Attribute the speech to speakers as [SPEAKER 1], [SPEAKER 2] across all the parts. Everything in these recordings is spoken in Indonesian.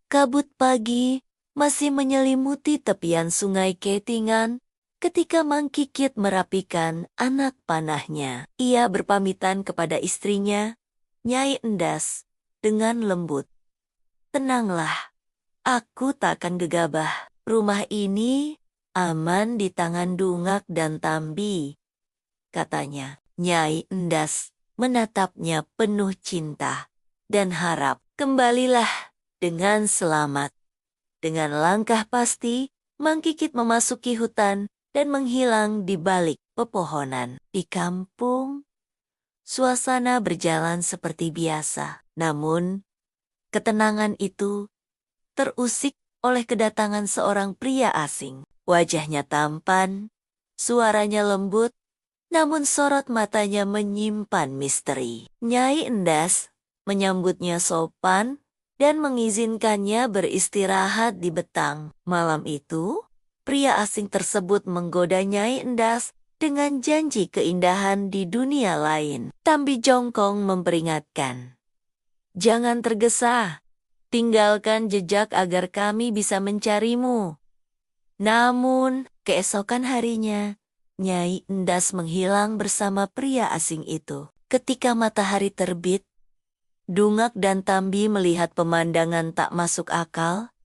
[SPEAKER 1] Kabut pagi masih menyelimuti tepian sungai Ketingan ketika Mang Kikit merapikan anak panahnya. Ia berpamitan kepada istrinya, Nyai Endas, dengan lembut. "Tenanglah, aku tak akan gegabah. Rumah ini aman di tangan Dungak dan Tambi," katanya. Nyai Endas menatapnya penuh cinta dan harap. "Kembalilah dengan selamat." Dengan langkah pasti, Mang Kikit memasuki hutan dan menghilang di balik pepohonan. Di kampung, suasana berjalan seperti biasa. Namun, ketenangan itu terusik oleh kedatangan seorang pria asing. Wajahnya tampan, suaranya lembut, namun sorot matanya menyimpan misteri. Nyai Endas menyambutnya sopan dan mengizinkannya beristirahat di betang. Malam itu, pria asing tersebut menggoda Nyai Endas dengan janji keindahan di dunia lain. Tambi Jongkong memperingatkan, "Jangan tergesa, tinggalkan jejak agar kami bisa mencarimu." Namun, keesokan harinya, Nyai Endas menghilang bersama pria asing itu. Ketika matahari terbit, Dungak dan Tambi melihat pemandangan tak masuk akal.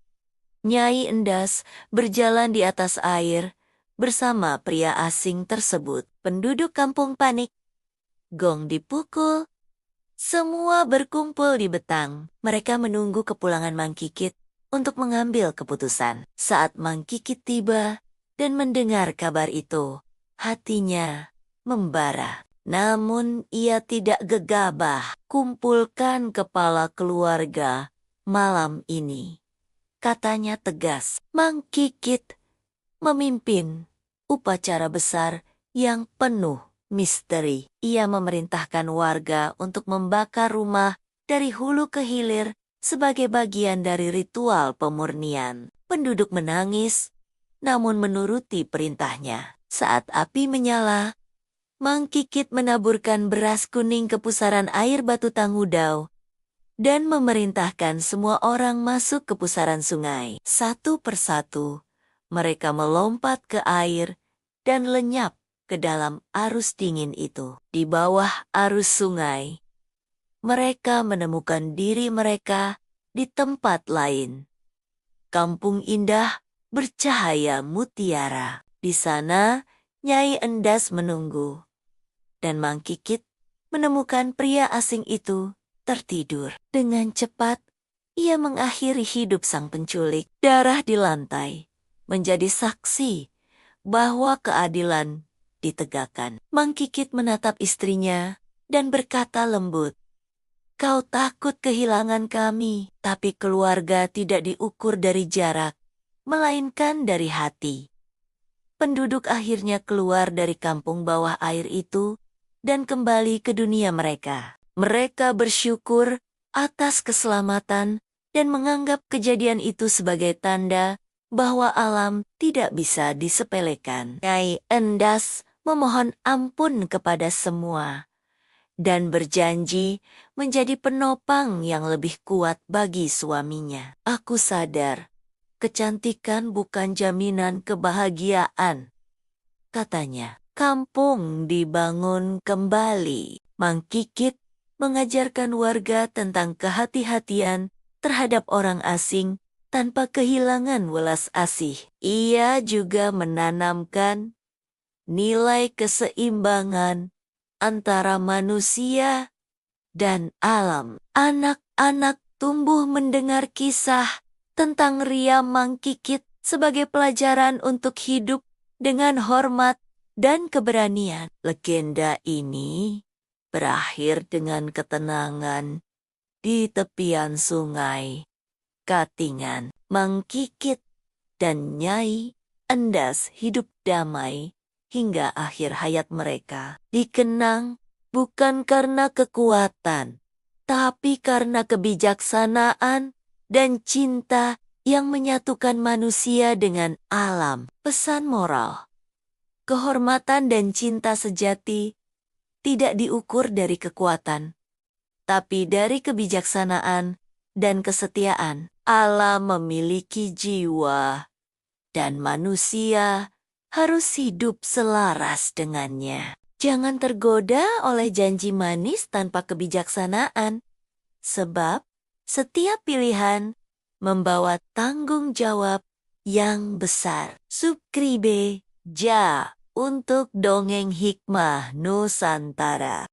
[SPEAKER 1] Nyai Endas berjalan di atas air bersama pria asing tersebut. Penduduk kampung panik. Gong dipukul. Semua berkumpul di betang. Mereka menunggu kepulangan Mang Kikit untuk mengambil keputusan. Saat Mang Kikit tiba dan mendengar kabar itu, hatinya membara. Namun ia tidak gegabah. "Kumpulkan kepala keluarga malam ini," katanya tegas. Mang Kikit memimpin upacara besar yang penuh misteri. Ia memerintahkan warga untuk membakar rumah dari hulu ke hilir sebagai bagian dari ritual pemurnian. Penduduk menangis, namun menuruti perintahnya. Saat api menyala, Mang Kikit menaburkan beras kuning ke pusaran air batu Tangudau dan memerintahkan semua orang masuk ke pusaran sungai. Satu persatu, mereka melompat ke air dan lenyap ke dalam arus dingin itu. Di bawah arus sungai, mereka menemukan diri mereka di tempat lain. Kampung indah bercahaya mutiara. Di sana, Nyai Endas menunggu. Dan Mang Kikit menemukan pria asing itu tertidur. Dengan cepat, ia mengakhiri hidup sang penculik. Darah di lantai menjadi saksi bahwa keadilan ditegakkan. Mang Kikit menatap istrinya dan berkata lembut, "Kau takut kehilangan kami, tapi keluarga tidak diukur dari jarak, melainkan dari hati." Penduduk akhirnya keluar dari kampung bawah air itu dan kembali ke dunia mereka. Mereka bersyukur atas keselamatan dan menganggap kejadian itu sebagai tanda bahwa alam tidak bisa disepelekan. Nyai Endas memohon ampun kepada semua dan berjanji menjadi penopang yang lebih kuat bagi suaminya. "Aku sadar, kecantikan bukan jaminan kebahagiaan," katanya. Kampung dibangun kembali. Mang Kikit mengajarkan warga tentang kehati-hatian terhadap orang asing tanpa kehilangan welas asih. Ia juga menanamkan nilai keseimbangan antara manusia dan alam. Anak-anak tumbuh mendengar kisah tentang Ria Mang Kikit sebagai pelajaran untuk hidup dengan hormat dan keberanian. Legenda ini berakhir dengan ketenangan di tepian sungai Katingan. Mang Kikit dan Nyai Endas hidup damai hingga akhir hayat mereka. Dikenang bukan karena kekuatan, tapi karena kebijaksanaan dan cinta yang menyatukan manusia dengan alam. Pesan moral: kehormatan dan cinta sejati tidak diukur dari kekuatan, tapi dari kebijaksanaan dan kesetiaan. Allah memiliki jiwa, dan manusia harus hidup selaras dengannya. Jangan tergoda oleh janji manis tanpa kebijaksanaan, sebab setiap pilihan membawa tanggung jawab yang besar. Subscribe Ja untuk Dongeng Hikmah Nusantara.